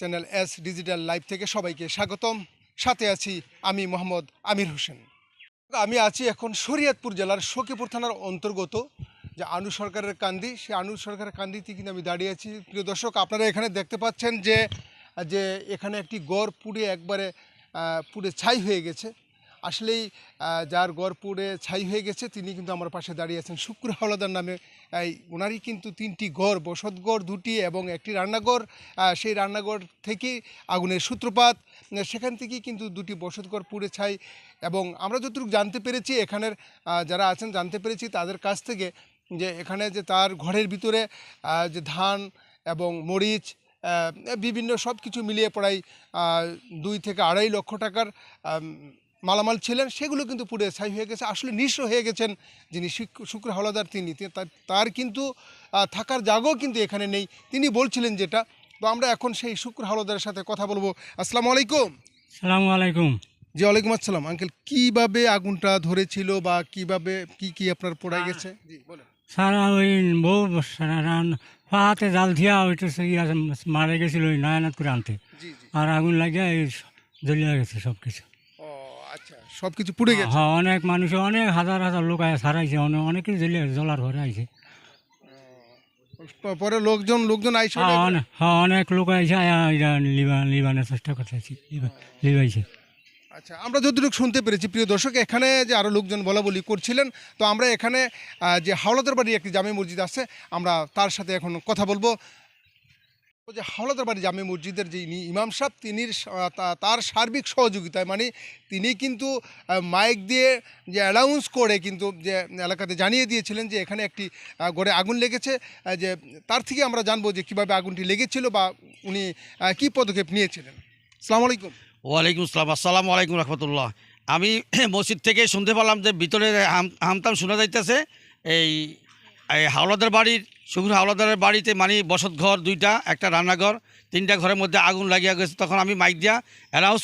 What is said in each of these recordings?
Channel S digital live থেকে সবাইকে স্বাগতম। সাথে আছি আমি মোহাম্মদ আমির হোসেন। আমি আছি এখন শরীয়তপুর জেলার সখীপুর থানার অন্তর্গত যে আনু সরকারের কান্দি, সেই আনু সরকারের কান্দিতে কিন্তু আমি দাঁড়িয়ে আছি। প্রিয় দর্শক, আপনারা এখানে দেখতে পাচ্ছেন যে যে এখানে একটি গড় পুড়ে একবারে পুড়ে ছাই হয়ে গেছে। আসলেই যার গড় পুড়ে ছাই হয়ে গেছে তিনি কিন্তু আমার পাশে দাঁড়িয়ে আছেন। শুক্র হাওলাদার নামে ওনারই কিন্তু 3টি ঘর, বসতঘর 2টি এবং একটি রান্নাঘর। সেই রান্নাঘর থেকেই আগুনের সূত্রপাত, সেখান থেকেই কিন্তু 2টি বসতঘর পুড়ে ছাই। এবং আমরা যতটুকু জানতে পেরেছি, এখানের যারা আছেন জানতে পেরেছি তাদের কাছ থেকে, যে এখানে যে তার ঘরের ভিতরে যে ধান এবং মরিচ বিভিন্ন সব কিছু মিলিয়ে প্রায় 2 থেকে 2.5 লক্ষ টাকার মালামাল ছিলেন, সেগুলো কিন্তু পুড়ে ছাই হয়ে গেছে। আসলে নিঃস্ব হয়ে গেছেন যিনি শুক্র হাওলাদার, তার কিন্তু থাকার জায়গাও কিন্তু এখানে নেই, তিনি বলছিলেন যেটা। তো আমরা এখন সেই শুক্র হাওলাদারের সাথে কথা বলবো। আসসালামু আলাইকুম। সালামু আলাইকুম। জি, ওয়ালাইকুম আসসালাম। আঙ্কেল, কিভাবে আগুনটা ধরেছিল বা কিভাবে কি আপনার পোড়া গেছে? জি বলেন। সারা ওই বউ পাহাতে জাল দিয়া ওইটা মারা গেছিল ওই নয়নাথ করে আনতে, জি জি। আর আগুন লাগিয়া এই জ্বলিয়া গেছে সব কিছু। ও আচ্ছা, সব কিছু পুড়ে গেছে। হ্যাঁ, অনেক মানুষ, অনেক হাজার হাজার লোক আয় সারাইছে, অনেকে জ্বলিয়া জ্বলার ঘরে আইছে। পরে লোকজন আইসে। হ্যাঁ, অনেক লোক আইসে লিবানের চেষ্টা করতেছি, লিবাইছে। আচ্ছা, আমরা যতটুকু শুনতে পেরেছি প্রিয় দর্শক, এখানে যে আরও লোকজন বলা বলি করছিলেন। তো আমরা এখানে যে হাওলাদার বাড়ির একটি জামে মসজিদ আছে, আমরা তার সাথে এখন কথা বলবো। যে হাওলাদার বাড়ি জামে মসজিদের যে ইমাম সাহেব, তিনি তার সার্বিক সহযোগিতায়, মানে তিনি কিন্তু মাইক দিয়ে যে অ্যানাউন্স করে কিন্তু যে এলাকাতে জানিয়ে দিয়েছিলেন যে এখানে একটি ঘরে আগুন লেগেছে। যে তার থেকে আমরা জানবো যে কীভাবে আগুনটি লেগেছিল বা উনি কী পদক্ষেপ নিয়েছিলেন। আসসালামু আলাইকুম। ওয়ালাইকুম আসসালাম। আসসালামু আলাইকুম রহমতুল্লাহ। আমি মসজিদ থেকে শুনতে পেলাম যে ভিতরে হামতাম শোনা যাইতেছে। এই হাওলাদার বাড়ির, শুক্র হাওলাদারের বাড়িতে মানে বসত ঘর 2টা, একটা রান্নাঘর, 3টা ঘরের মধ্যে আগুন লাগিয়া গেছে। তখন আমি মাইক দিয়া অ্যানাউন্স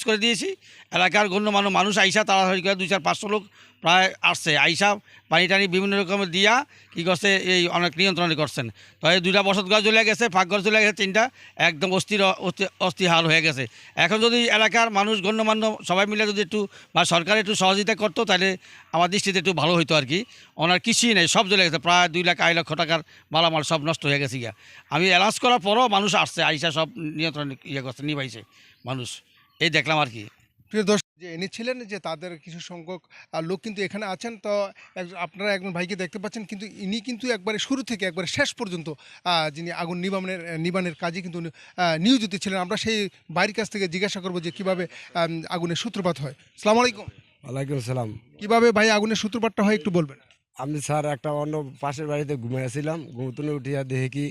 করে দিয়েছি। এলাকার গণ্যমান্য মানুষ আইসা তাড়াতাড়ি করে 200-500 লোক প্রায় আসছে, আইসা পানি টানি বিভিন্ন রকমের দিয়া কী করছে, এই অনেক নিয়ন্ত্রণ করছেন। তো এই 2টা বসত ঘর চলে গেছে, পাকঘর চলে গেছে 3টা, একদম অস্থিহাল হয়ে গেছে। এখন যদি এলাকার মানুষ গণ্যমান্য সবাই মিলে যদি একটু বা সরকার একটু সহযোগিতা করতো, তাহলে আমার দৃষ্টিতে একটু ভালো হইতো আর কি। ওনার কিছুই নেই, সব চলে গেছে, প্রায় 2,00,000-2.5 লক্ষ টাকার মালামাল সব নষ্ট হয়ে গেছে গিয়া। আমি অ্যানাউন্স করার পরও মানুষ আসছে, আইসা সব নিয়ন্ত্রণ করছে, নিভাইছে মানুষ, এই দেখলাম আর কি। প্রিয় দর্শক, যে এনেছিলেন যে তাদের কিছু সংখ্যক লোক কিন্তু এখানে আছেন। তো আপনারা একজন ভাইকে দেখতে পাচ্ছেন, কিন্তু ইনি কিন্তু একবারে শুরু থেকে একবারে শেষ পর্যন্ত যিনি আগুন নিবানের কাজে কিন্তু নিয়োজিত ছিলেন। আমরা সেই বাড়ির কাছ থেকে জিজ্ঞাসা করবো যে কীভাবে আগুনের সূত্রপাত হয়। আসসালামু আলাইকুম। ওয়ালাইকুম সালাম। কীভাবে ভাই আগুনের সূত্রপাতটা হয় একটু বলবেন? আমি স্যার একটা অন্য পাশের বাড়িতে ঘুমিয়েছিলাম, ঘুমতুনে উঠিয়া দেখি কি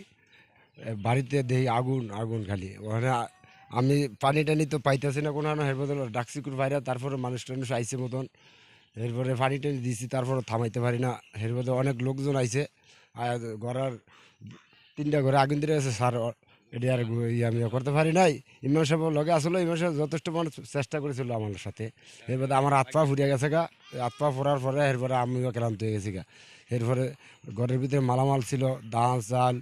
বাড়িতে দেখি আগুন আগুন খালি। ওখানে আমি পানি টানি তো পাইতেছি না কোনো, এর বদল ডাকসিকুর বাইরে, তারপরে মানুষ টানুষ আইসে মতন, এরপরে পানি টানি দিছি, তারপরে থামাইতে পারি না। এর বদলে অনেক লোকজন আইসে, ঘরের 3টা ঘরে আগুন দিয়ে আছে স্যার। এটি আর আমি করতে পারি নাই। ইমাম সাহেব লগে আসলো, ইমাম সাহেব যথেষ্ট মানুষ চেষ্টা করেছিল আমার সাথে। এরপরে আমার হাত পা ফুরিয়ে গেছে গা, হাত পা ফোরার পরে এরপরে আমিও ক্লান্ত হয়ে গেছি গা। এরপরে ঘরের ভিতরে মালামাল ছিল, ডাল চাল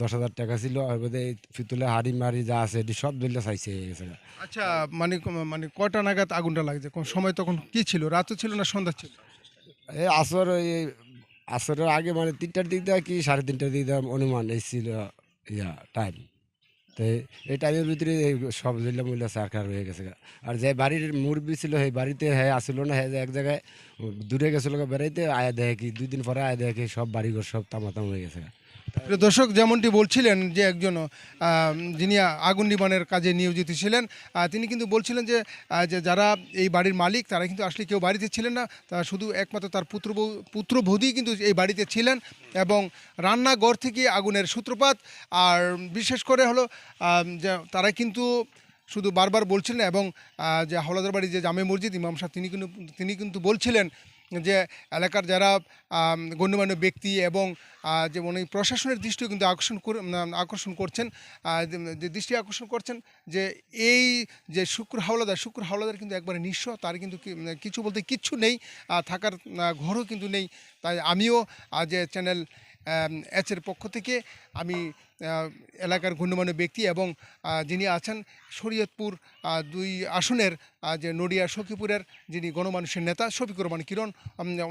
10,000 টাকা ছিল, এরপরে পিতলে হাড়ি মারি যা আছে এটি সব দিলে চাইছে হয়ে গেছে গা। আচ্ছা, মানে মানে কয়টা নাগাদ আগুনটা লাগছে? কোন সময় তখন কি ছিল, রাতও ছিল না সন্ধ্যা ছিল? এই আসরের আগে মানে 3টার দিক দিয়ে কি 3:30টার দিক দিয়ে অনুমান এই ছিল টাইম। তো এই টাইমের ভিতরে সব জেলা মহিলা সারকার হয়ে গেছে গা। আর যে বাড়ির মুরব্বী ছিল সেই বাড়িতে হ্যাঁ আসলো না, হ্যাঁ এক জায়গায় দূরে গেছিলো বেড়াইতে, আয়া দেখে কি 2 দিন পরে আয়া দেখে সব বাড়িঘর সব তামাতাম হয়ে গেছে গা। প্রিয় দর্শক, যেমনটি বলছিলেন যে একজন যিনি আগুন নিবানের কাজে নিয়োজিত ছিলেন, তিনি কিন্তু বলছিলেন যে যে যারা এই বাড়ির মালিক তারা কিন্তু আসলে কেউ বাড়িতে ছিলেন না, তারা শুধু একমাত্র তার পুত্রবধূ কিন্তু এই বাড়িতে ছিলেন। এবং রান্নাঘর থেকে আগুনের সূত্রপাত। আর বিশেষ করে হলো যে তারা কিন্তু শুধু বারবার বলছিলেন। এবং যে হাওলাদার বাড়ি যে জামে মসজিদ ইমাম সাহেব, তিনি কিন্তু বলছিলেন যে এলাকার যারা গণ্যমান্য ব্যক্তি এবং যেমন এই প্রশাসনের দৃষ্টিও কিন্তু আকর্ষণ করছেন, যে দৃষ্টি আকর্ষণ করছেন যে এই যে শুক্র হাওলাদার কিন্তু একবারে নিঃস্ব, তার কিন্তু কিছু বলতে কিচ্ছু নেই, থাকার ঘরও কিন্তু নেই। তাই আমিও যে চ্যানেল এর পক্ষ থেকে আমি এলাকার গণ্যমান্য ব্যক্তি এবং যিনি আছেন শরীয়তপুর 2 আসনের যে নডিয়া সখীপুরের যিনি গণমানুষের নেতা শফিকুর রহমান কিরণ,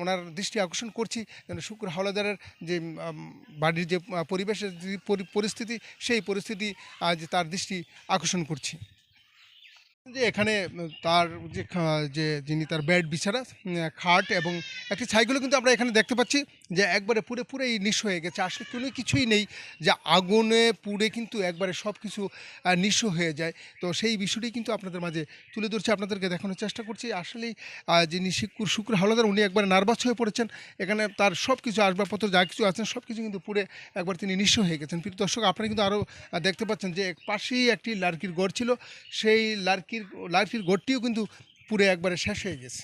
ওনার দৃষ্টি আকর্ষণ করছি যেন শুক্র হাওলাদারের যে বাড়ির যে পরিবেশের যে পরিস্থিতি, সেই পরিস্থিতি যে তার দৃষ্টি আকর্ষণ করছি। যে এখানে তার যে যিনি তার বেড বিছানা, খাট এবং একটি ছাইগুলো কিন্তু আমরা এখানে দেখতে পাচ্ছি যে একবারে পুরোই নিঃস্ব হয়ে গেছে। আসলে কোনো কিছুই নেই, যে আগুনে পুড়ে কিন্তু একবারে সব কিছু নিঃস্ব হয়ে যায়। তো সেই বিষয়টি কিন্তু আপনাদের মাঝে তুলে ধরছি, আপনাদেরকে দেখানোর চেষ্টা করছি। আসলেই যিনি শুক্র হাওলাদার উনি একবারে নার্ভাস হয়ে পড়েছেন। এখানে তার সব কিছু আসবাবপত্র যা কিছু আছেন সব কিছু কিন্তু পুড়ে একবার তিনি নিঃস্ব হয়ে গেছেন। প্রিয় দর্শক, আপনারা কিন্তু আরও দেখতে পাচ্ছেন যে পাশেই একটি লার্কির ঘর ছিল, সেই লার্কির ঘরটিও কিন্তু পুরো একবারে শেষ হয়ে গেছে।